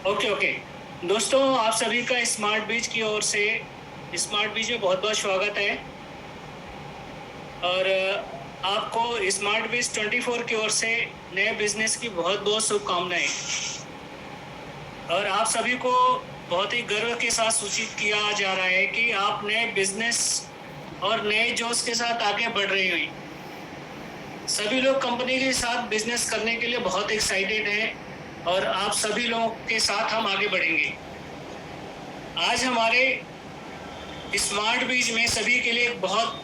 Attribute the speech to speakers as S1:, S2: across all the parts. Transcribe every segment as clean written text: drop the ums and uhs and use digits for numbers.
S1: Okay okay. दोस्तों, आप सभी का स्मार्ट बीज की ओर से स्मार्ट बीज में बहुत बहुत स्वागत है। और आपको स्मार्ट बीज 24 की ओर से नए बिजनेस की बहुत बहुत शुभकामनाएं। और आप सभी को बहुत ही गर्व के साथ सूचित किया जा रहा है कि आप नए बिजनेस और नए जोश के साथ आगे बढ़ रहे हैं। सभी लोग कंपनी के साथ बिजनेस करने के लिए बहुत एक्साइटेड हैं और आप सभी लोगों के साथ हम आगे बढ़ेंगे। आज हमारे स्मार्ट बीज में सभी के लिए एक बहुत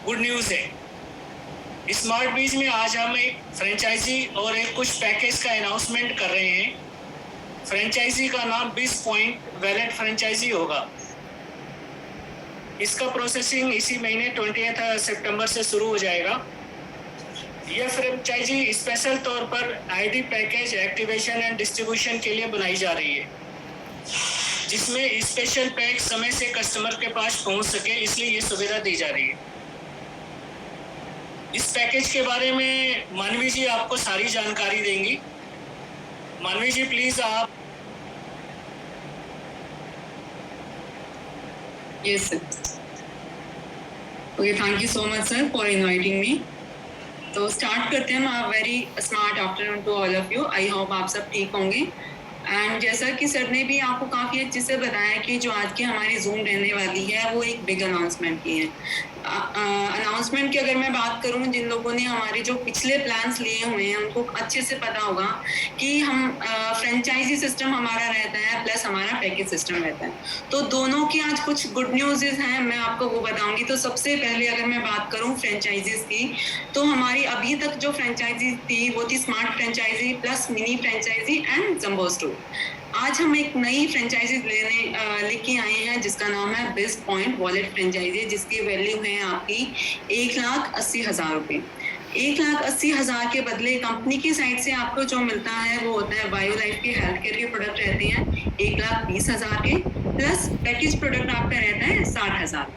S1: गुड न्यूज़ है। स्मार्ट बीज में आज हम एक फ्रेंचाइजी और एक कुछ पैकेज का अनाउंसमेंट कर रहे हैं। फ्रेंचाइजी का नाम बीज पॉइंट वैलेट फ्रेंचाइजी होगा। इसका प्रोसेसिंग इसी महीने 20 सितंबर से शुरू हो जाएगा। यह फ्रेंचाइजी स्पेशल तौर पर ID package activation and distribution के लिए बनाई जा रही है, जिसमें स्पेशल पैक समय से कस्टमर के पास पहुंच सके, इसलिए ये सुविधा दी जा रही है। इस पैकेज के बारे में मानवी जी आपको सारी जानकारी देंगी। मानवी जी प्लीज आप।
S2: Yes, sir. Okay, thank you so much, sir, for inviting me. तो स्टार्ट करते हैं हम। Very smart afternoon to all of you. I hope आप सब ठीक होंगे। एंड जैसा कि सर ने भी आपको काफ़ी अच्छे से बताया कि जो आज की हमारी जूम रहने वाली है वो एक बिग अनाउंसमेंट की है। अनाउंसमेंट की अगर मैं बात करूं, जिन लोगों ने हमारे जो पिछले प्लान्स लिए हुए हैं उनको अच्छे से पता होगा कि हम फ्रेंचाइजी सिस्टम हमारा रहता है प्लस हमारा पैकेज सिस्टम रहता है। तो दोनों की आज कुछ गुड न्यूज़ हैं, मैं आपको वो बताऊंगी। तो सबसे पहले अगर मैं बात करूं फ्रेंचाइजीज की, तो हमारी अभी तक जो फ्रेंचाइजी थी वो थी smart franchisee plus mini franchisee and jumbo store. आज हम एक नई फ्रेंचाइजी लेके आए हैं जिसका नाम है बीज पॉइंट वॉलेट फ्रेंचाइजी, जिसकी वैल्यू है आपकी 1,80,000 रुपये। 1,80,000 के बदले कंपनी की साइड से आपको जो मिलता है वो होता है बायो लाइफ के हेल्थ केयर के प्रोडक्ट रहते हैं 1,20,000 के, प्लस पैकेज प्रोडक्ट आपका रहता है 60,000।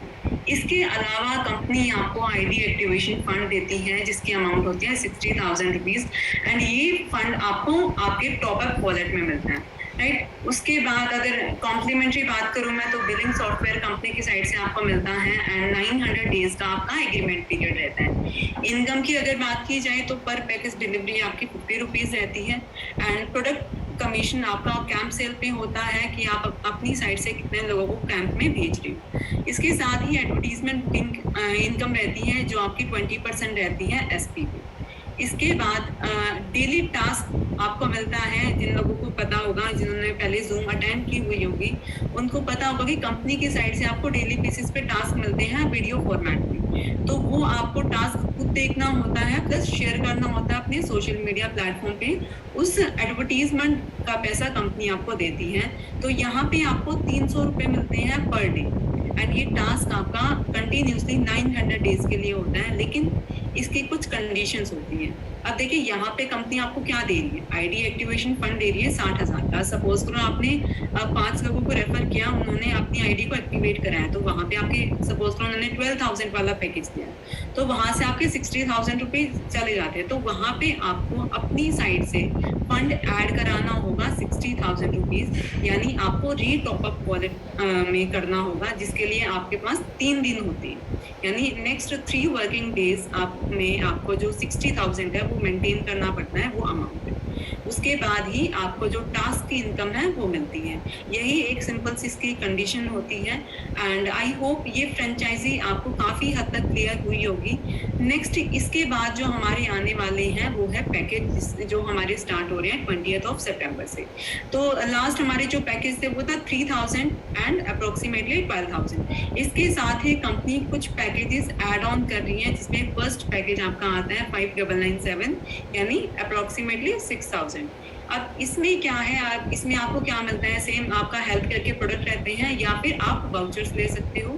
S2: इसके अलावा कंपनी आपको आईडी एक्टिवेशन फंड देती है जिसकी अमाउंट होती है 60,000 रुपीज़। एंड ये फंड आपको आपके टॉपअप वॉलेट में मिलता है, राइट। उसके बाद अगर कॉम्प्लीमेंट्री बात करूं मैं, तो बिलिंग सॉफ्टवेयर कंपनी की साइड से आपको मिलता है एंड 900 डेज का आपका एग्रीमेंट पीरियड रहता है। इनकम की अगर बात की जाए तो पर पैकेज डिलीवरी आपकी 50 रुपीज़ रहती है। एंड प्रोडक्ट कमीशन आपका कैंप सेल पे होता है कि आप अपनी साइड से कितने लोगों को कैंप में भेज रहे हो। इसके साथ ही एडवर्टीजमेंट इनकम रहती है जो आपकी 20% रहती है एसपी पे। इसके बाद डेली टास्क आपको मिलता है। जिन लोगों को पता होगा, जिन्होंने पहले जूम अटेंड की हुई होगी, उनको पता होगा कि कंपनी की साइड से आपको डेली बेसिस पे टास्क मिलते हैं वीडियो फॉर्मेट में। तो वो आपको टास्क खुद देखना होता है प्लस शेयर करना होता है अपने सोशल मीडिया प्लेटफॉर्म पे। उस एडवर्टीजमेंट का पैसा कंपनी आपको देती है। तो यहाँ पे आपको 300 रुपये मिलते हैं पर डे। एंड ये टास्क आपका कंटिन्यूसली 900 डेज के लिए होता है, लेकिन इसकी कुछ कंडीशंस होती हैं। अब देखिए यहाँ पे कंपनी आपको क्या दे रही है, आईडी एक्टिवेशन फंड दे रही है 60,000 का। सपोज करो आपने 5 लोगों को रेफर किया, उन्होंने अपनी आईडी को एक्टिवेट कराया, तो वहाँ पे आपके सपोज करो उन्होंने 12,000 वाला पैकेज दिया, तो वहाँ से आपके 60,000 रुपीज चले जाते हैं। तो वहाँ पे आपको अपनी साइड से फंड ऐड कराना होगा 60,000 रुपीज, यानी आपको री टॉपअप वॉलेट में करना होगा, जिसके लिए आपके पास 3 दिन होते हैं। यानी नेक्स्ट 3 वर्किंग डेज आप में आपको जो 60,000 है वो मेंटेन करना पड़ता है, वो अमाउंट है। उसके बाद ही आपको जो टास्क की इनकम है वो मिलती है। यही एक सिंपल सी इसकी कंडीशन होती है। एंड आई होप ये फ्रेंचाइजी आपको काफ़ी हद तक क्लियर हुई होगी। नेक्स्ट इसके बाद जो हमारे आने वाले हैं वो है पैकेज जो हमारे स्टार्ट हो रहे हैं 20 सितंबर से। तो लास्ट हमारे जो पैकेज थे वो था 3,000 एंड अप्रोक्सीमेटली 12,000। इसके साथ ही कंपनी कुछ पैकेजेस ऐड ऑन कर रही है, जिसमें फर्स्ट पैकेज आपका आता है 5,997 यानी अप्रोक्सीमेटली 6,000। अब इसमें क्या है, इसमें आपको क्या मिलता है, सेम आपका हेल्थ केयर के प्रोडक्ट रहते हैं या फिर आप वाउचर्स ले सकते हो।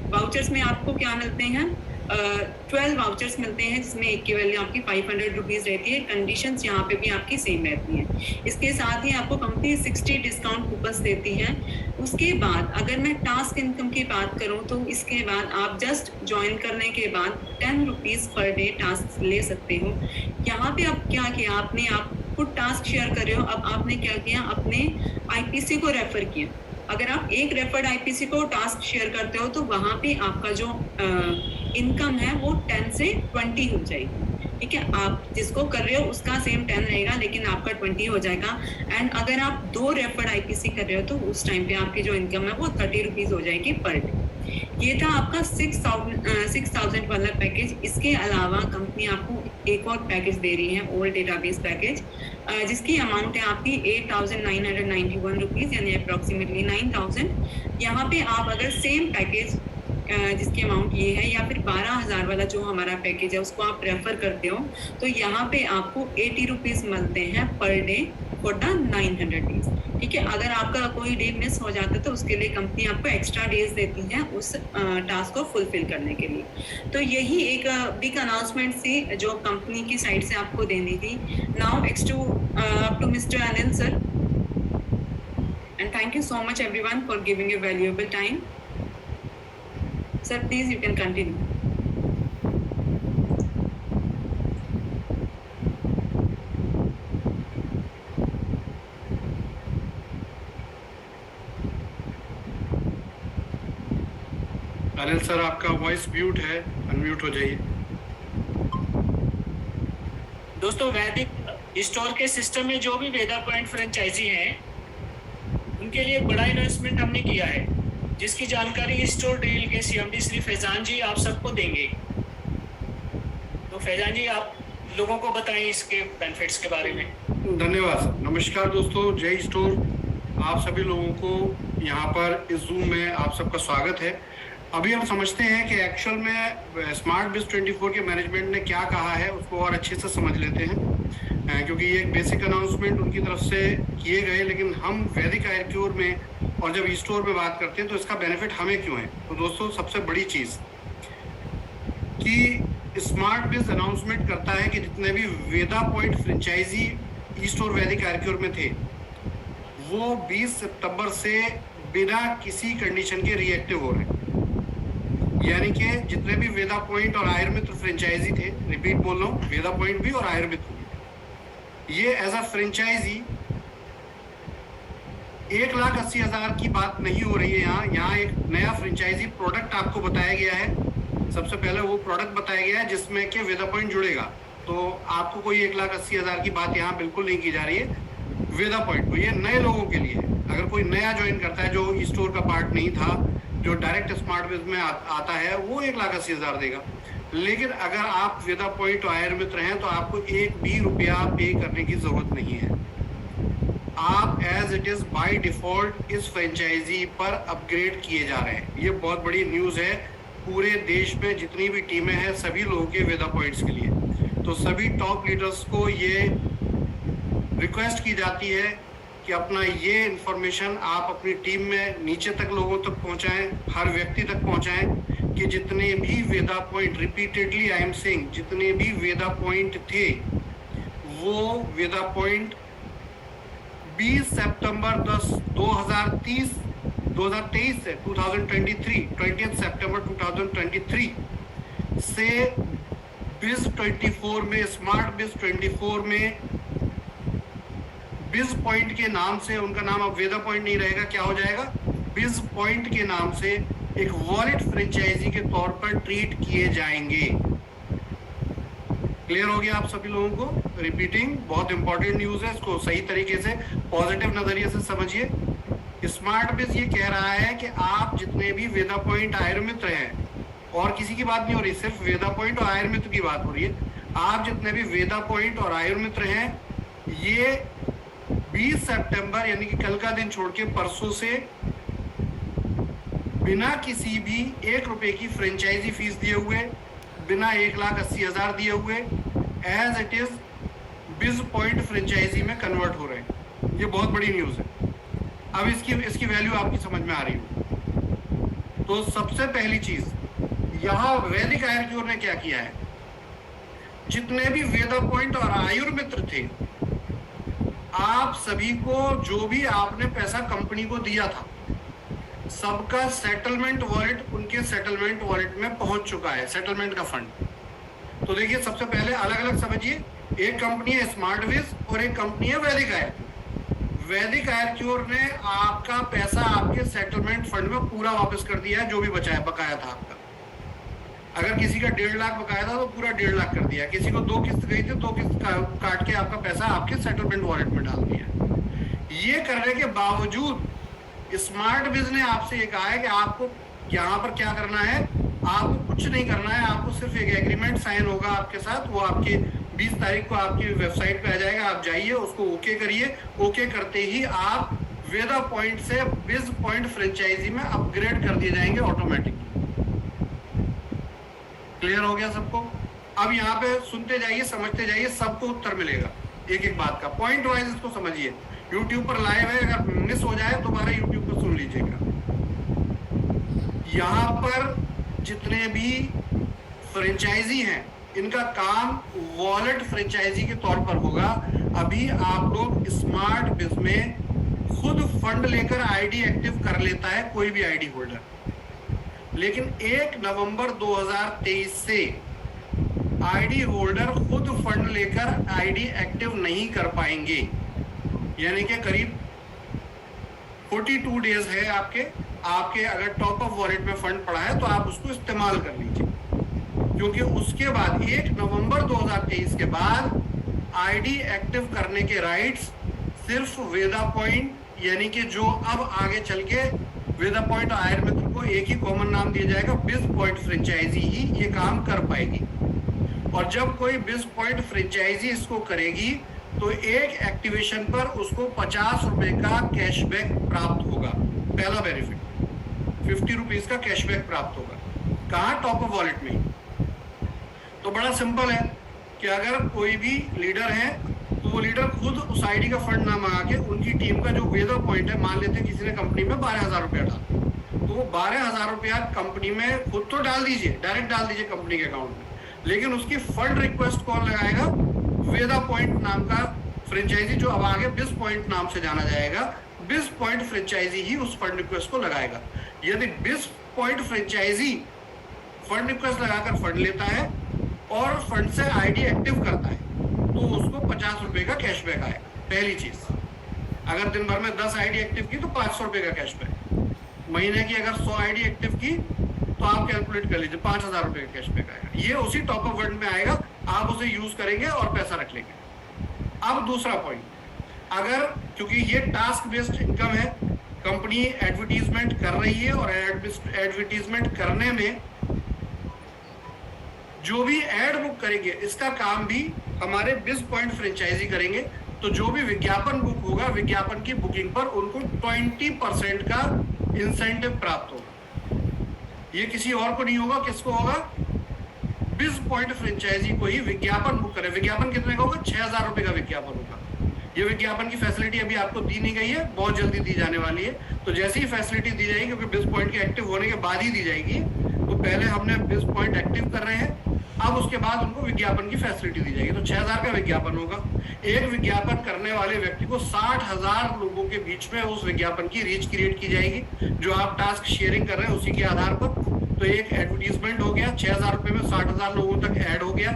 S2: वाउचर्स में आपको क्या मिलते हैं, 12 वाउचर्स मिलते हैं, जिसमें एक की वैल्यू आपकी 500 रुपीज़ रहती है। कंडीशंस यहाँ पे भी आपकी सेम रहती हैं। इसके साथ ही आपको कंपनी 60 डिस्काउंट कूपन्स देती है। उसके बाद अगर मैं टास्क इनकम की बात करूँ, तो इसके बाद आप जस्ट ज्वाइन करने के बाद 10 रुपीज़ पर डे टास्क ले सकते हो। यहाँ पे आप क्या किया, आपने आप खुद टास्क शेयर कर रहे हो। अब आपने क्या किया, अपने आईपीसी को रेफर किया। अगर आप एक रेफर्ड आईपीसी को टास्क शेयर करते हो तो वहां पे आपका जो इनकम है वो 10 से 20 हो जाएगी। ठीक है, आप जिसको कर रहे हो उसका सेम 10 रहेगा, लेकिन आपका 20 हो जाएगा। एंड अगर आप 2 रेफर्ड आईपीसी कर रहे हो तो उस टाइम पे आपकी जो इनकम है वो 30 रुपीज हो जाएगी पर डे। ये था आपका 6000 वाला पैकेज। इसके अलावा कंपनी आपको एक और पैकेज दे रही है, ओल्ड डेटाबेस पैकेज, जिसकी अमाउंट है आपकी 8991 रुपीज, यानी अप्रोक्सीमेटली 9000। यहाँ पे आप अगर सेम पैकेज जिसकी अमाउंट ये है या फिर 12,000 वाला जो हमारा पैकेज है उसको आप रेफर करते हो तो यहाँ पे आपको 80 रुपीज मिलते हैं per day for the 900 days. ठीक है, अगर आपका कोई डे मिस हो जाता है तो उसके लिए कंपनी आपको एक्स्ट्रा डेज देती है उस टास्क को फुलफिल करने के लिए। तो यही एक बिग अनाउंसमेंट थी जो कंपनी की साइड से आपको देनी थी। Now up to mister Anil sir, and thank you so much everyone for giving your valuable time. Sir, please you can continue.
S3: Anil sir, आपका वॉइस म्यूट है, अनम्यूट हो जाइए।
S1: दोस्तों, वैदिक स्टोर के सिस्टम में जो भी वेदा पॉइंट फ्रेंचाइजी हैं उनके लिए बड़ा इन्वेस्टमेंट हमने किया है, जिसकी जानकारी स्टोर डील के सीएमडी श्री फैजान जी आप सबको देंगे। तो फैजान जी, आप लोगों को बताएं इसके बेनिफिट्स के बारे में।
S3: धन्यवाद सर। नमस्कार दोस्तों, जय स्टोर। आप सभी लोगों को यहाँ पर इस जूम में आप सबका स्वागत है। अभी हम समझते हैं कि एक्चुअल में स्मार्ट बिज 24 के मैनेजमेंट ने क्या कहा है, उसको और अच्छे से समझ लेते हैं, क्योंकि ये एक बेसिक अनाउंसमेंट उनकी तरफ से किए गए, लेकिन हम वैदिक आईक्यूर में और जब ई स्टोर में बात करते हैं तो इसका बेनिफिट हमें क्यों है। तो दोस्तों, सबसे बड़ी चीज़ कि स्मार्ट बिज अनाउंसमेंट करता है कि जितने भी वेदा पॉइंट फ्रेंचाइजी ई स्टोर वैदिक आईक्यूर में थे वो 20 सितंबर से बिना किसी कंडीशन के रिएक्टिव हो रहे हैं। यानी कि जितने भी वेदा पॉइंट और आयुर्मित्र फ्रेंचाइजी थे, रिपीट बोल रहा हूँ, वेदा पॉइंट भी और आयुर्मित्र भी, ये एज अ फ्रेंचाइजी 1,80,000 की बात नहीं हो रही है। यहाँ एक नया फ्रेंचाइजी प्रोडक्ट आपको बताया गया है। सबसे पहले वो प्रोडक्ट बताया गया है जिसमें कि वेदा पॉइंट जुड़ेगा, तो आपको कोई 1,80,000 की बात यहाँ बिल्कुल नहीं की जा रही है। वेदा पॉइंट तो ये नए लोगों के लिए है। अगर कोई नया ज्वाइन करता है जो ई स्टोर का पार्ट नहीं था, जो डायरेक्ट स्मार्ट बिज में आता है, वो 1,80,000 देगा। लेकिन अगर आप वेदा पॉइंट और आयुर्मित्र हैं तो आपको एक भी रुपया पे करने की जरूरत नहीं है। आप as it is by default इस फ्रेंचाइजी पर अपग्रेड किए जा रहे हैं। ये बहुत बड़ी न्यूज़ है पूरे देश में जितनी भी टीमें हैं सभी लोगों के वेदा पॉइंट्स के लिए। तो सभी टॉप लीडर्स को ये रिक्वेस्ट की जाती है कि अपना ये इन्फॉर्मेशन आप अपनी टीम में नीचे तक लोगों तक पहुंचाएं, हर व्यक्ति तक पहुंचाएं कि जितने भी वेदा point, repeatedly I am saying, जितने भी वेदा पॉइंट थे वो वेदा पॉइंट 20 सितंबर 2023 से 20 सितंबर 2023 से बिज 24 में, स्मार्ट बिज 24 में बिज पॉइंट के नाम से, उनका नाम अब वेदा पॉइंट नहीं रहेगा, क्या हो जाएगा, बिज पॉइंट के नाम से एक वॉलेट फ्रेंचाइजी के तौर पर ट्रीट किए जाएंगे। क्लियर हो गया आप सभी लोगों को? रिपीटिंग, बहुत इंपॉर्टेंट न्यूज है, इसको सही तरीके से पॉजिटिव नजरिए से समझिए। स्मार्ट बिज ये कह रहा है कि आप जितने भी वेदा पॉइंट आयुर्मित्र हैं, और किसी की बात नहीं हो रही, सिर्फ वेदा पॉइंट और आयुर्मित्र की बात हो रही है, आप जितने भी वेदा पॉइंट और आयुर्मित्र हैं, ये 20 सितंबर यानी कि कल का दिन छोड़ के परसों से बिना किसी भी 1 रुपए की फ्रेंचाइजी फीस दिए हुए, बिना 1,80,000 दिए हुए, एज इट इज बिज पॉइंट फ्रेंचाइजी में कन्वर्ट हो रहे हैं। ये बहुत बड़ी न्यूज़ है। अब इसकी वैल्यू आपकी समझ में आ रही हो। तो सबसे पहली चीज, यहाँ वैदिक आयुर्क्योर ने क्या किया है, जितने भी वेदा पॉइंट और आयुर्मित्र थे, आप सभी को जो भी आपने पैसा कंपनी को दिया था, सबका सेटलमेंट वॉलेट उनके सेटलमेंट वॉलेट में पहुंच चुका है, सेटलमेंट का फंड। तो देखिए सबसे पहले अलग अलग समझिए, एक कंपनी है स्मार्टविज और एक कंपनी है वैदिक आयरक्योर। वैदिक आयरक्योर ने आपका पैसा आपके सेटलमेंट फंड में पूरा वापस कर दिया है, जो भी बचाया बकाया था आपका। अगर किसी का 1.5 लाख बकाया था तो पूरा 1.5 लाख कर दिया, किसी को 2 किस्त गई थी 2 किस्त काट के आपका पैसा आपके सेटलमेंट वॉलेट में डाल दिया। ये करने के बावजूद स्मार्टविज ने आपसे ये कहा है कि आपको यहाँ पर क्या करना है, आपको कुछ नहीं करना है, आपको सिर्फ एक एग्रीमेंट साइन होगा आपके साथ, वो आपके 20 तारीख को आपकी वेबसाइट पे आ जाएगा, आप जाइए उसको ओके करिए। ओके करते ही आप वेदा पॉइंट से बिज पॉइंट फ्रेंचाइजी में अपग्रेड कर दिए जाएंगे ऑटोमेटिकली। क्लियर हो गया सबको? अब यहाँ पे सुनते जाइए, समझते जाइए, सबको उत्तर मिलेगा एक एक बात का। पॉइंट वाइज इसको समझिए। यूट्यूब पर लाइव है, अगर मिस हो जाए दोबारा यूट्यूब पर सुन लीजिएगा। यहाँ पर जितने भी फ्रेंचाइजी हैं इनका काम वॉलेट फ्रेंचाइजी के तौर पर होगा। अभी आप लोग स्मार्ट बिज में खुद फंड लेकर आईडी एक्टिव कर लेता है कोई भी आईडी होल्डर, लेकिन 1 नवंबर 2023 से आईडी होल्डर खुद फंड लेकर आईडी एक्टिव नहीं कर पाएंगे। यानी कि करीब 42 डेज है आपके अगर टॉप अप वॉलेट में फंड पड़ा है तो आप उसको इस्तेमाल कर लीजिए, क्योंकि उसके बाद 1 नवंबर 2023 के बाद आईडी एक्टिव करने के राइट्स सिर्फ वेदा पॉइंट, यानी कि जो अब आगे चल के वेदा पॉइंट आयर मित्र को एक ही कॉमन नाम दिया जाएगा, बिज पॉइंट फ्रेंचाइजी ही ये काम कर पाएगी। और जब कोई बिज पॉइंट फ्रेंचाइजी इसको करेगी तो एक एक्टिवेशन पर उसको 50 रुपए का कैशबैक प्राप्त होगा। पहला बेनिफिट 50 रुपीज का कैशबैक प्राप्त होगा। कहाँ? टॉप अप वॉलेट में। तो बड़ा सिंपल है कि अगर कोई भी लीडर है तो वो लीडर खुद उस आईडी का फंड ना मंगा के उनकी टीम का जो वेदा पॉइंट है, मान लेते हैं किसी ने कंपनी में 12,000 रुपया डाला, तो वो 12,000 रुपया कंपनी में खुद तो डाल दीजिए, डायरेक्ट डाल दीजिए कंपनी के अकाउंट में, लेकिन उसकी फंड रिक्वेस्ट कौन लगाएगा? वेदा पॉइंट नाम का फ्रेंचाइजी, जो अब आगे बिज पॉइंट नाम से जाना जाएगा, बिज पॉइंट फ्रेंचाइजी ही उस फंड रिक्वेस्ट को लगाएगा। यदि बिज पॉइंट फ्रेंचाइजी फंड रिक्वेस्ट लगाकर फंड लेता है और फंड से आईडी एक्टिव करता है तो उसको 50 रुपए का कैशबैक आएगा। पहली चीज, अगर दिन भर में 10 आईडी एक्टिव की तो 500 रुपए का कैशबैक, महीने की अगर 100 आईडी एक्टिव की तो आप कैलकुलेट कर लीजिए 5,000 रुपए का कैशबैक आएगा। ये उसी टॉप अप फंड में आएगा, आप उसे यूज करेंगे और पैसा रख लेंगे। अब दूसरा पॉइंट, अगर क्योंकि ये टास्क बेस्ड इनकम है, कंपनी एडवर्टीजमेंट कर रही है और एडवर्टीजमेंट करने में जो भी एड बुक करेंगे इसका काम भी हमारे बिज पॉइंट फ्रेंचाइजी करेंगे। तो जो भी विज्ञापन बुक होगा, विज्ञापन की बुकिंग पर उनको 20% का इंसेंटिव प्राप्त होगा। ये किसी और को नहीं होगा, किसको होगा? बिज पॉइंट फ्रेंचाइजी को ही विज्ञापन बुक करे। विज्ञापन कितने का होगा? 6,000 रुपए का विज्ञापन होगा। ये विज्ञापन की फैसिलिटी अभी आपको दी नहीं गई है, बहुत जल्दी दी जाने वाली है। तो जैसी ही फैसिलिटी दी जाएगी, क्योंकि बिज पॉइंट के एक्टिव होने के बाद ही दी जाएगी, तो पहले हमने बिज पॉइंट एक्टिव कर रहे हैं, अब उसके बाद उनको विज्ञापन की फैसिलिटी दी जाएगी। तो 6,000 का विज्ञापन होगा। एक विज्ञापन करने वाले व्यक्ति को 60,000 लोगों के बीच में उस विज्ञापन की रीच क्रिएट की जाएगी, जो आप टास्क शेयरिंग कर रहे हैं उसी के आधार पर। तो एक एडवर्टीजमेंट हो गया, 6,000 रुपए में 60,000 लोगों तक ऐड हो गया,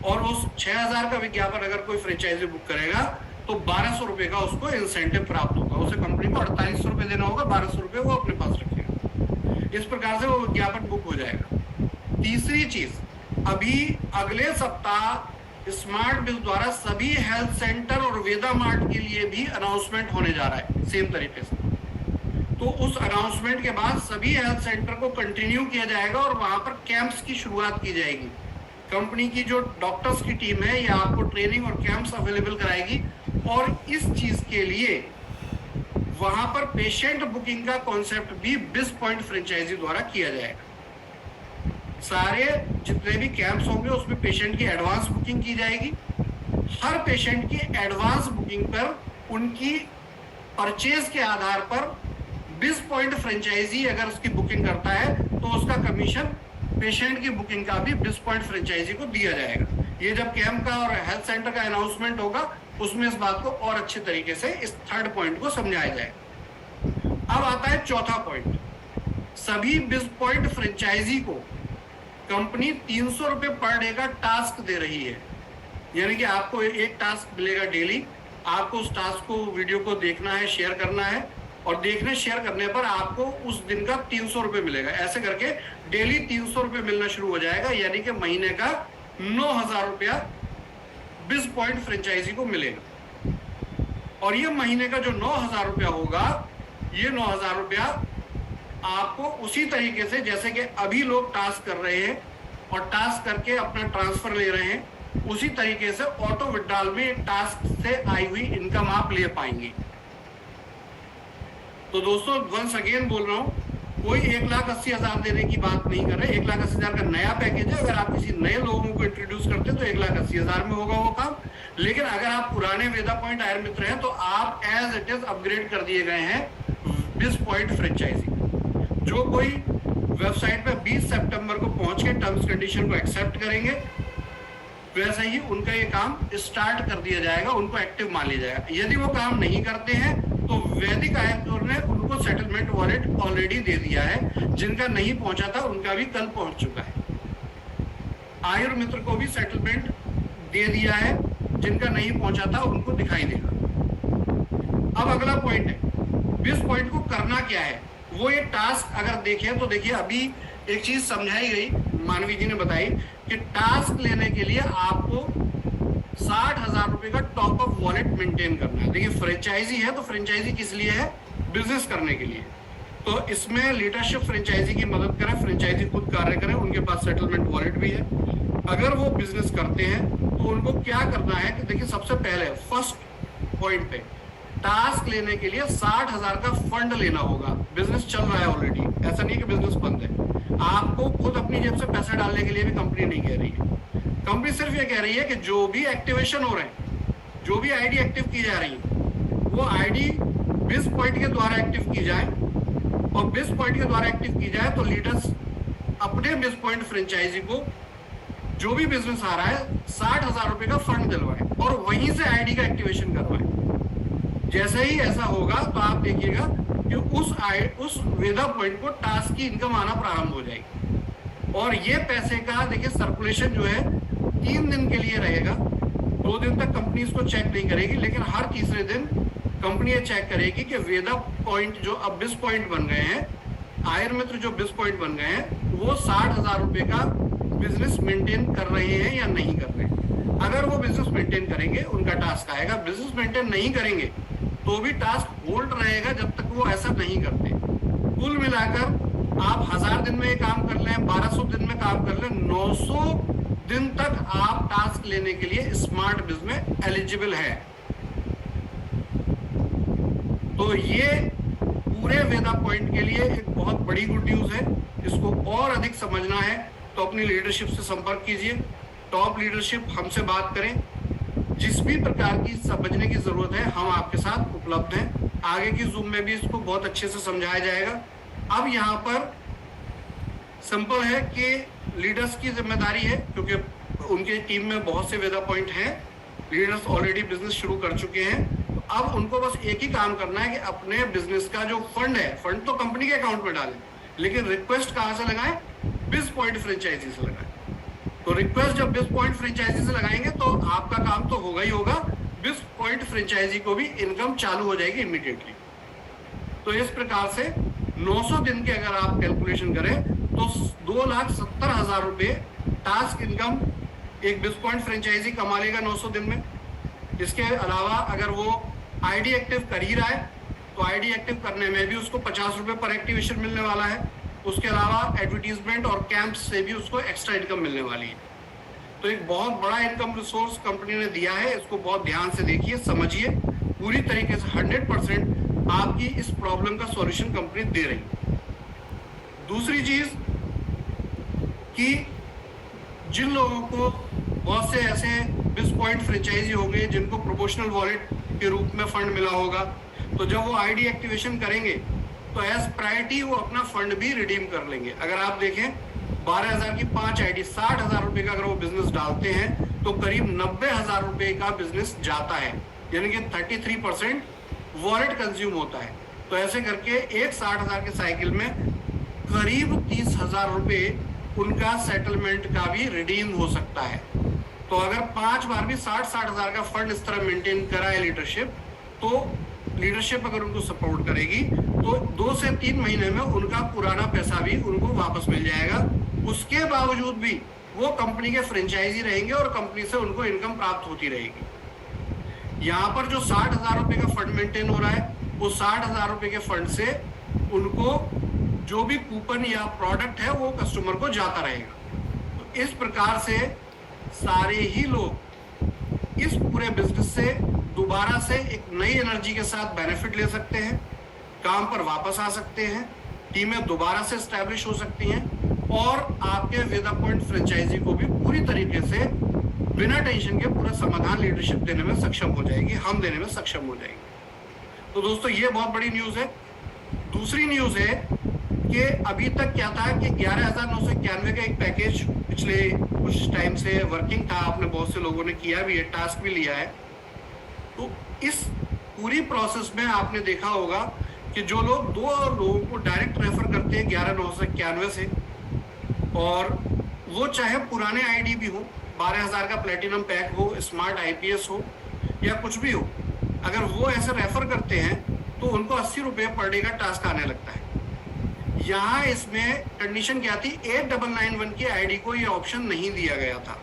S3: और उस 6,000 का विज्ञापन अगर कोई फ्रेंचाइजी बुक करेगा तो 1,200 रुपए का उसको इंसेंटिव प्राप्त होगा। उसे कंपनी को 4800 रुपए देना होगा, 1,200 रुपए वो अपने पास रखेगा। इस प्रकार से वो विज्ञापन बुक हो जाएगा। तीसरी चीज, अभी अगले सप्ताह स्मार्ट बिज द्वारा सभी हेल्थ सेंटर और वेदा मार्ट के लिए भी अनाउंसमेंट होने जा रहा है सेम तरीके से। तो उस अनाउंसमेंट के बाद सभी हेल्थ सेंटर को कंटिन्यू किया जाएगा और वहां पर कैंप्स की शुरुआत की जाएगी। कंपनी की जो डॉक्टर्स की टीम है ये आपको ट्रेनिंग और कैंप्स अवेलेबल कराएगी, और इस चीज के लिए वहां पर पेशेंट बुकिंग का कॉन्सेप्ट भी बिज पॉइंट फ्रेंचाइजी द्वारा किया जाएगा। सारे जितने भी कैंप्स होंगे उसमें पेशेंट की एडवांस बुकिंग की जाएगी। हर पेशेंट की एडवांस बुकिंग पर उनकी परचेज के आधार पर बिज पॉइंट फ्रेंचाइजी अगर उसकी बुकिंग करता है तो उसका कमीशन पेशेंट की बुकिंग का भी बिज पॉइंट फ्रेंचाइजी को दिया जाएगा। ये जब कैंप का और हेल्थ सेंटर का अनाउंसमेंट होगा उसमें इस बात को और अच्छे तरीके से इस थर्ड पॉइंट को समझाया जाएगा। अब आता है चौथा पॉइंट, सभी बिज पॉइंट फ्रेंचाइजी को कंपनी 300 रुपए पर डे का टास्क दे रही है, यानी कि आपको एक टास्क मिलेगा डेली, आपको उस टास्क को वीडियो को देखना है, शेयर करना है, और देखने शेयर करने पर आपको उस दिन का 300 रुपए मिलेगा। ऐसे करके डेली 300 रुपए मिलना शुरू हो जाएगा, यानी कि महीने का 9,000 रुपया बिज पॉइंट फ्रेंचाइजी को मिलेगा। और ये महीने का जो 9,000 रुपया होगा, ये 9,000 रुपया आपको उसी तरीके से जैसे कि अभी लोग टास्क कर रहे हैं और टास्क करके अपना ट्रांसफर ले रहे हैं, उसी तरीके से ऑटो विड्रॉल में टास्क से आई हुई इनकम आप ले पाएंगे। तो दोस्तों वंस अगेन बोल रहा हूं, कोई 1,80,000 देने की बात नहीं कर रहे। 1,80,000 का नया पैकेज है। अगर आप किसी नए लोगों को इंट्रोड्यूस करते हैं तो 1,80,000 में होगा वो काम। लेकिन अगर आप पुराने वेदा पॉइंट आयर मित्र हैं तो आप एज इट इज अपग्रेड कर दिए गए हैं बिज पॉइंट फ्रेंचाइजी। जो कोई वेबसाइट पे 20 सितंबर को पहुंच के टर्म्स कंडीशन को एक्सेप्ट करेंगे, वैसे ही उनका ये काम स्टार्ट कर दिया जाएगा, उनको एक्टिव मान लिया जाएगा। यदि वो काम नहीं करते हैं तो वैदिक आयतुर ने उनको सेटलमेंट वॉलेट ऑलरेडी दे दिया है। जिनका नहीं पहुंचा था उनका भी कल पहुंच चुका है। आयुर मित्र को भी सेटलमेंट दे दिया है, जिनका नहीं पहुंचा था उनको दिखाई देगा। अब अगला पॉइंट है, बिज पॉइंट को करना क्या है। वो ये टास्क अगर देखें तो देखिए अभी एक चीज समझाई गई, मानवी जी ने बताई कि टास्क लेने के लिए आपको 60,000 रुपए का टॉप अप वॉलेट मेंटेन करना है। देखिए फ्रेंचाइजी है तो फ्रेंचाइजी किस लिए है, बिजनेस करने के लिए। तो इसमें लीडरशिप फ्रेंचाइजी की मदद करें, फ्रेंचाइजी खुद कार्य करें, उनके पास सेटलमेंट वॉलेट भी है। अगर वो बिजनेस करते हैं तो उनको क्या करना है कि देखिए सबसे पहले फर्स्ट पॉइंट पे टास्क लेने के लिए 60,000 का फंड लेना होगा। बिजनेस चल रहा है ऑलरेडी, ऐसा नहीं कि बिजनेस बंद है। आपको खुद अपनी जेब से पैसा डालने के लिए भी कंपनी नहीं कह रही है। कंपनी सिर्फ ये कह रही है कि जो भी एक्टिवेशन हो रहे हैं, जो भी आईडी एक्टिव की जा रही है, वो आईडी बिज पॉइंट के द्वारा एक्टिव की जाए, और बिज पॉइंट के द्वारा एक्टिव की जाए तो लीडर्स अपने बिज पॉइंट फ्रेंचाइजी को जो भी बिजनेस आ रहा है 60,000 रुपए का फंड दिलवाए और वहीं से आईडी का एक्टिवेशन करवाए। जैसे ही ऐसा होगा तो आप देखिएगा कि उस वेदा पॉइंट को टास्क की इनकम आना प्रारंभ हो जाएगी। और ये पैसे का देखिए सर्कुलेशन जो है 3 दिन के लिए रहेगा। 2 दिन तक कंपनी इसको चेक नहीं करेगी, लेकिन हर तीसरे दिन कंपनी ये चेक करेगी कि वेदा पॉइंट जो अब बिज पॉइंट बन गए हैं, आयर मित्र जो बिज पॉइंट बन गए हैं, वो 60,000 रुपए का बिजनेस मेंटेन कर रहे हैं या नहीं कर रहे हैं। अगर वो बिजनेस मेंटेन करेंगे उनका टास्क आएगा, बिजनेस मेंटेन नहीं करेंगे तो भी टास्क होल्ड रहेगा जब तक वो ऐसा नहीं करते। कुल मिलाकर आप 1000 दिन में ये काम कर लें, 1200 दिन में काम कर लें, 900 दिन तक आप टास्क लेने के लिए स्मार्ट बिज में एलिजिबल है। तो ये पूरे वेदा पॉइंट के लिए एक बहुत बड़ी गुड न्यूज है। इसको और अधिक समझना है तो अपनी लीडरशिप से संपर्क कीजिए। टॉप लीडरशिप हमसे बात करें, जिस भी प्रकार की समझने की जरूरत है हम आपके साथ उपलब्ध हैं। आगे की जूम में भी इसको बहुत अच्छे से समझाया जाएगा। अब यहाँ पर सिंपल है कि लीडर्स की जिम्मेदारी है, क्योंकि उनके टीम में बहुत से वेदा पॉइंट हैं, लीडर्स ऑलरेडी बिजनेस शुरू कर चुके हैं। तो अब उनको बस एक ही काम करना है कि अपने बिजनेस का जो फंड है, फंड तो कंपनी के अकाउंट में डालें, लेकिन रिक्वेस्ट कहाँ से लगाएं, बिज पॉइंट फ्रेंचाइजी से लगाएं। तो रिक्वेस्ट जब बिज पॉइंट फ्रेंचाइजी से लगाएंगे तो आपका काम तो होगा ही होगा, बिज पॉइंट फ्रेंचाइजी को भी इनकम चालू हो जाएगी इमीडिएटली। तो इस प्रकार से 900 दिन के अगर आप कैलकुलेशन करें तो 2,70,000 रुपए टास्क इनकम एक बिज पॉइंट फ्रेंचाइजी कमा लेगा 900 दिन में। इसके अलावा अगर वो आईडी एक्टिव कर ही रहा है तो आईडी एक्टिव करने में भी उसको 50 रुपए पर एक्टिवेशन मिलने वाला है। उसके अलावा एडवर्टीजमेंट और कैंप से भी उसको एक्स्ट्रा इनकम मिलने वाली है। तो एक बहुत बड़ा इनकम रिसोर्स कंपनी ने दिया है, इसको बहुत ध्यान से देखिए, समझिए। पूरी तरीके से 100% आपकी इस प्रॉब्लम का सॉल्यूशन कंपनी दे रही है। दूसरी चीज कि जिन लोगों को बहुत से ऐसे बिज पॉइंट फ्रेंचाइजी होंगे जिनको प्रोपोर्शनल वॉलेट के रूप में फंड मिला होगा, तो जब वो आईडी एक्टिवेशन करेंगे तो एज प्रायोरिटी वो अपना फंड भी रिडीम कर लेंगे। अगर आप देखें 12,000 की 5 आईडी 60,000 रुपए का अगर वो बिजनेस डालते हैं तो करीब 90,000 रुपए का बिजनेस जाता है, यानी कि 33% वॉलेट कंज्यूम होता है। तो ऐसे करके एक 60,000 के साइकिल में करीब 30,000 रुपए उनका सेटलमेंट का भी रिडीम हो सकता है। तो अगर 5 बार भी 60-60 हजार का फंड इस तरह मेंटेन कराए लीडरशिप, तो लीडरशिप अगर उनको सपोर्ट करेगी तो 2 से 3 महीने में उनका पुराना पैसा भी उनको वापस मिल जाएगा। उसके बावजूद भी वो कंपनी के फ्रेंचाइजी रहेंगे और कंपनी से उनको इनकम प्राप्त होती रहेगी। यहाँ पर जो 60,000 रुपए का फंड मेंटेन हो रहा है, वो 60,000 रुपए के फंड से उनको जो भी कूपन या प्रोडक्ट है वो कस्टमर को जाता रहेगा। तो इस प्रकार से सारे ही लोग इस पूरे बिजनेस से दोबारा से एक नई एनर्जी के साथ बेनिफिट ले सकते हैं, काम पर वापस आ सकते हैं, टीमें दोबारा से एस्टैब्लिश हो सकती हैं और आपके वेदा पॉइंट फ्रेंचाइजी को भी पूरी तरीके से बिना टेंशन के पूरा समाधान लीडरशिप देने में सक्षम हो जाएगी, हम देने में सक्षम हो जाएंगे। तो दोस्तों ये बहुत बड़ी न्यूज है। दूसरी न्यूज है कि अभी तक क्या था कि 11,991 का एक पैकेज पिछले कुछ टाइम से वर्किंग था, आपने बहुत से लोगों ने किया भी है, टास्क भी लिया है। तो इस पूरी प्रोसेस में आपने देखा होगा कि जो लोग 2 लोगों को डायरेक्ट रेफर करते हैं 11,991 से, और वो चाहे पुराने आईडी भी हो, 12,000 का प्लेटिनम पैक हो, स्मार्ट आईपीएस हो या कुछ भी हो, अगर वो ऐसे रेफर करते हैं तो उनको 80 रुपये पर डे का टास्क आने लगता है। यहाँ इसमें कंडीशन क्या थी, 8991 की आईडी को ये ऑप्शन नहीं दिया गया था,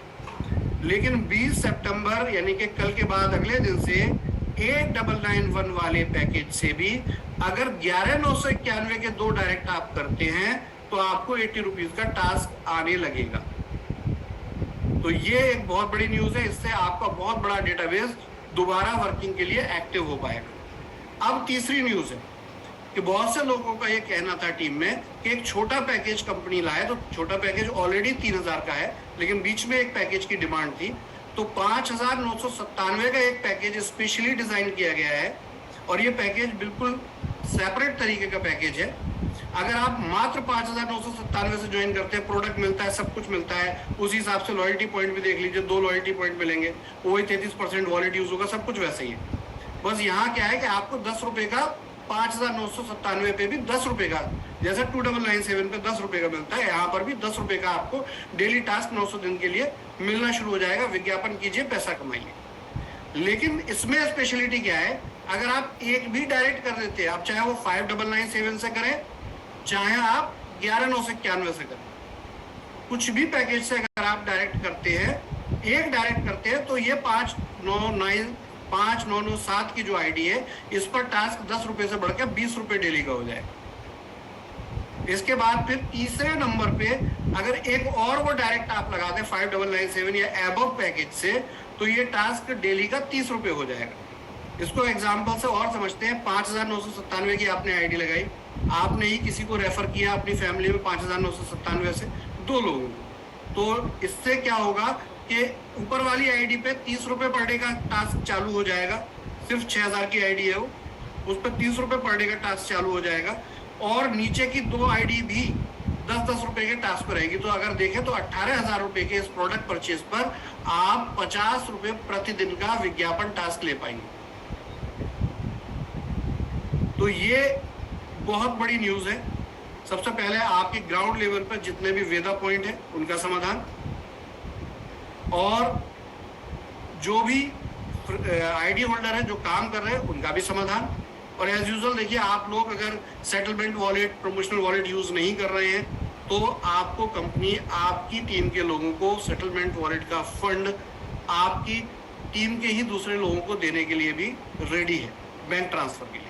S3: लेकिन 20 सितंबर यानी कि कल के बाद अगले दिन से 8991 वाले पैकेज से भी अगर 11,991 के 2 डायरेक्ट आप करते हैं तो आपको 80 रुपीज का टास्क आने लगेगा। तो ये एक बहुत बड़ी न्यूज है, इससे आपका बहुत बड़ा डेटाबेस दोबारा वर्किंग के लिए एक्टिव हो पाएगा। अब तीसरी न्यूज है कि बहुत से लोगों का ये कहना था टीम में कि एक छोटा पैकेज कंपनी लाए, तो छोटा पैकेज ऑलरेडी 3,000 का है, लेकिन बीच में एक पैकेज की डिमांड थी, तो 5,997 का एक पैकेज स्पेशली डिजाइन किया गया है और ये पैकेज बिल्कुल सेपरेट तरीके का पैकेज है। अगर आप मात्र 5,997 से ज्वाइन करते हैं, प्रोडक्ट मिलता है, सब कुछ मिलता है, उस हिसाब से लॉयल्टी पॉइंट भी देख लीजिए, 2 लॉयल्टी पॉइंट मिलेंगे, वही 33% वॉलेट यूज होगा, सब कुछ वैसे ही है। बस यहाँ क्या है कि आपको 10 रुपए का 5,997 पे भी 10 रुपए का, जैसे 2997 पे 10 रुपए का मिलता है, यहाँ पर भी 10 रुपए का आपको डेली टास्क 900 दिन के लिए मिलना शुरू हो जाएगा। विज्ञापन कीजिए, पैसा कमाइए। लेकिन इसमें स्पेशलिटी क्या है, अगर आप एक भी डायरेक्ट कर देते हैं, आप चाहे वो 5997 से करें, चाहे आप 11,991 से करें, कुछ भी पैकेज से अगर आप डायरेक्ट करते हैं, एक डायरेक्ट करते हैं, तो ये 5,997 की जो आईडी है, इस पर टास्क 10 रुपए से बढ़कर 20 रुपए डेली का हो जाएगा। इसके बाद फिर तीसरे नंबर पे अगर एक और वो डायरेक्ट आप लगा दें 5997 या एबव पैकेज से, तो ये टास्क डेली का 30 रुपए हो जाएगा। इसको एग्जाम्पल से और समझते हैं, 5,997 की आपने आईडी लगाई, आपने ही किसी को रेफर किया अपनी फैमिली में 5,997 से 2 लोगों को, तो इससे क्या होगा कि ऊपर वाली आईडी पे 30 रुपए पर डे का टास्क चालू हो जाएगा, सिर्फ 6,000 की आईडी है वो, उस पर 30 रुपए पर डे का टास्क चालू हो जाएगा, और नीचे की 2 आईडी भी 10-10 रुपए के टास्क पर रहेगी। तो अगर देखें तो 18,000 रुपए के इस प्रोडक्ट परचेज पर आप 50 रुपए प्रतिदिन का विज्ञापन टास्क ले पाएंगे। तो ये बहुत बड़ी न्यूज है। सबसे पहले आपके ग्राउंड लेवल पर जितने भी वेदा पॉइंट है उनका समाधान, और जो भी आईडी होल्डर है जो काम कर रहे हैं उनका भी समाधान। और एज यूजुअल देखिए, आप लोग अगर settlement wallet, promotional wallet use नहीं कर रहे हैं तो आपको कंपनी आपकी टीम के लोगों को सेटलमेंट वॉलेट का फंड आपकी टीम के ही दूसरे लोगों को देने के लिए भी रेडी है, बैंक ट्रांसफर के लिए।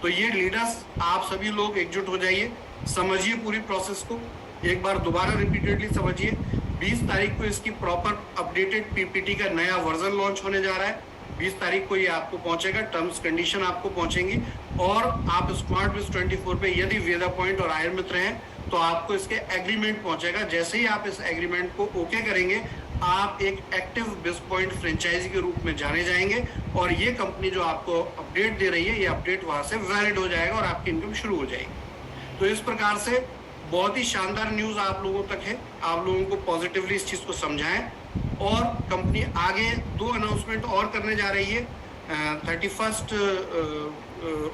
S3: तो ये लीडर्स, आप सभी लोग एकजुट हो जाइए, समझिए पूरी प्रोसेस को, एक बार दोबारा रिपीटेडली समझिए। 20 तारीख को इसकी प्रॉपर अपडेटेड पीपीटी का नया वर्जन लॉन्च होने जा रहा है। 20 तारीख को ये आपको पहुंचेगा, टर्म्स कंडीशन आपको पहुंचेंगी, और आप स्मार्ट बिज 24 पे यदि वेदा पॉइंट और आयर मित्र हैं तो आपको इसके एग्रीमेंट पहुंचेगा। जैसे ही आप इस एग्रीमेंट को ओके करेंगे, आप एक एक्टिव बिज पॉइंट फ्रेंचाइजी के रूप में जाने जाएंगे, और ये कंपनी जो आपको अपडेट दे रही है, ये अपडेट वहां से वैलिड हो जाएगा और आपकी इनकम शुरू हो जाएगी। तो इस प्रकार से बहुत ही शानदार न्यूज आप लोगों तक है। आप लोगों को पॉजिटिवली इस चीज को समझाएं, और कंपनी आगे 2 अनाउंसमेंट और करने जा रही है। 31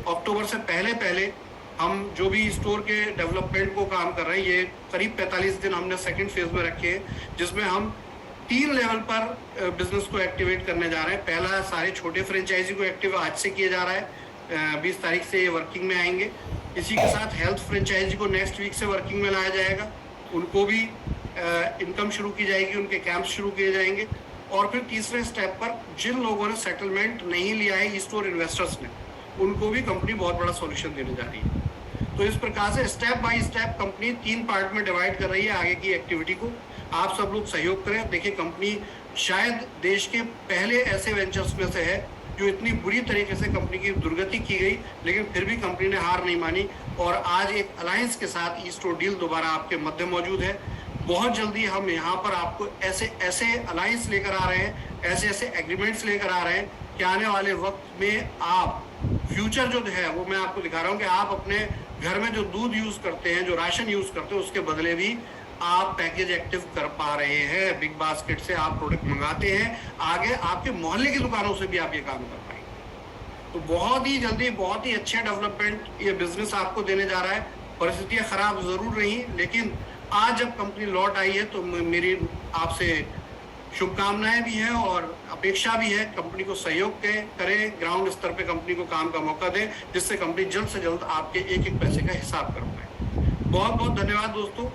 S3: अक्टूबर से पहले हम जो भी स्टोर के डेवलपमेंट को काम कर रहे हैं, ये करीब 45 दिन हमने सेकंड फेज में रखे हैं, जिसमें हम 3 लेवल पर बिजनेस को एक्टिवेट करने जा रहे हैं। पहला, सारे छोटे फ्रेंचाइजी को एक्टिव आज से किया जा रहा है, 20 तारीख से ये वर्किंग में आएंगे। इसी के साथ हेल्थ फ्रेंचाइजी को नेक्स्ट वीक से वर्किंग में लाया जाएगा, उनको भी इनकम शुरू की जाएगी, उनके कैंप शुरू किए जाएंगे। और फिर तीसरे स्टेप पर जिन लोगों ने सेटलमेंट नहीं लिया है, ई स्टोर इन्वेस्टर्स ने, उनको भी कंपनी बहुत बड़ा सॉल्यूशन देने जा रही है। तो इस प्रकार से step by step company 3 part में डिवाइड कर रही है आगे की एक्टिविटी को। आप सब लोग सहयोग करें। देखिए, कंपनी शायद देश के पहले ऐसे वेंचर्स में से है जो इतनी बुरी तरीके से कंपनी की दुर्गति की गई, लेकिन फिर भी कंपनी ने हार नहीं मानी और आज एक अलायंस के साथ ई स्टोर डील दोबारा आपके मध्य मौजूद है। बहुत जल्दी हम यहाँ पर आपको ऐसे ऐसे अलायंस लेकर आ रहे हैं, ऐसे ऐसे एग्रीमेंट्स लेकर आ रहे हैं कि आने वाले वक्त में आप फ्यूचर जो है वो मैं आपको दिखा रहा हूँ कि आप अपने घर में जो दूध यूज करते हैं, जो राशन यूज करते हैं, उसके बदले भी आप पैकेज एक्टिव कर पा रहे हैं। बिग बास्केट से आप प्रोडक्ट मंगाते हैं, आगे आपके मोहल्ले की दुकानों से भी आप ये काम कर पाएंगे। तो बहुत ही जल्दी बहुत ही अच्छे डेवलपमेंट ये बिजनेस आपको देने जा रहा है। परिस्थितियां खराब जरूर रही, लेकिन आज जब कंपनी लौट आई है तो मेरी आपसे शुभकामनाएं भी हैं और अपेक्षा भी है कंपनी को सहयोग करें, ग्राउंड स्तर पे कंपनी को काम का मौका दें, जिससे कंपनी जल्द से जल्द आपके एक एक पैसे का हिसाब कर पाए। बहुत बहुत धन्यवाद दोस्तों।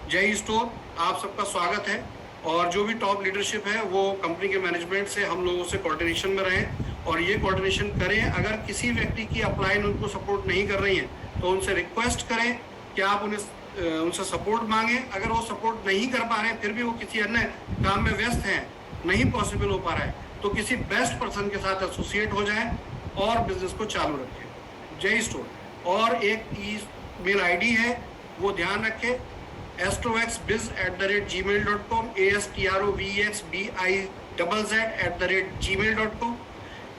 S3: जय स्टोर, आप सबका स्वागत है। और जो भी टॉप लीडरशिप है वो कंपनी के मैनेजमेंट से हम लोगों से कोऑर्डिनेशन में रहें और ये कोऑर्डिनेशन करें। अगर किसी व्यक्ति की अपलाइन उनको सपोर्ट नहीं कर रही है तो उनसे रिक्वेस्ट करें कि आप उनसे सपोर्ट मांगे। अगर वो सपोर्ट नहीं कर पा रहे, फिर भी वो किसी अन्य काम में व्यस्त हैं, नहीं पॉसिबल हो पा रहा है, तो किसी बेस्ट पर्सन के साथ एसोसिएट हो जाए और बिजनेस को चालू रखें। जय स्टोर। और एक ईमेल आईडी है, वो ध्यान रखें, astrovaxbiz@gmail.com, astrovaxbiz@gmail.com।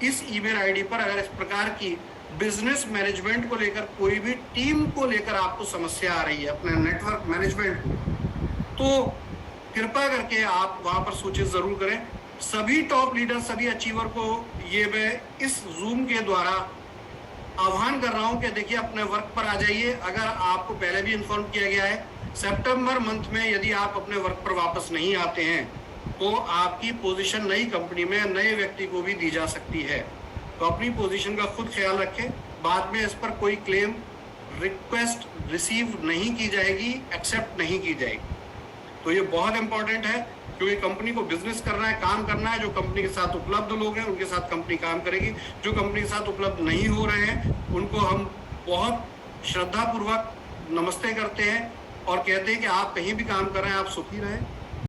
S3: इस ईमेल आईडी पर अगर इस प्रकार की बिजनेस मैनेजमेंट को लेकर, कोई भी टीम को लेकर आपको समस्या आ रही है, अपने नेटवर्क मैनेजमेंट को, तो कृपया करके आप वहां पर सूचित जरूर करें। सभी टॉप लीडर, सभी अचीवर को ये मैं इस जूम के द्वारा आह्वान कर रहा हूं कि देखिए अपने वर्क पर आ जाइए। अगर आपको पहले भी इन्फॉर्म किया गया है, सितंबर मंथ में यदि आप अपने वर्क पर वापस नहीं आते हैं तो आपकी पोजीशन नई कंपनी में नए व्यक्ति को भी दी जा सकती है। तो अपनी पोजीशन का खुद ख्याल रखें। बाद में इस पर कोई क्लेम रिक्वेस्ट रिसीव नहीं की जाएगी, एक्सेप्ट नहीं की जाएगी। तो ये बहुत इंपॉर्टेंट है, क्योंकि कंपनी को बिजनेस करना है, काम करना है। जो कंपनी के साथ उपलब्ध लोग हैं उनके साथ कंपनी काम करेगी। जो कंपनी के साथ उपलब्ध नहीं हो रहे हैं उनको हम बहुत श्रद्धापूर्वक नमस्ते करते हैं और कहते हैं कि आप कहीं भी काम कर रहे हैं, आप सुखी रहें।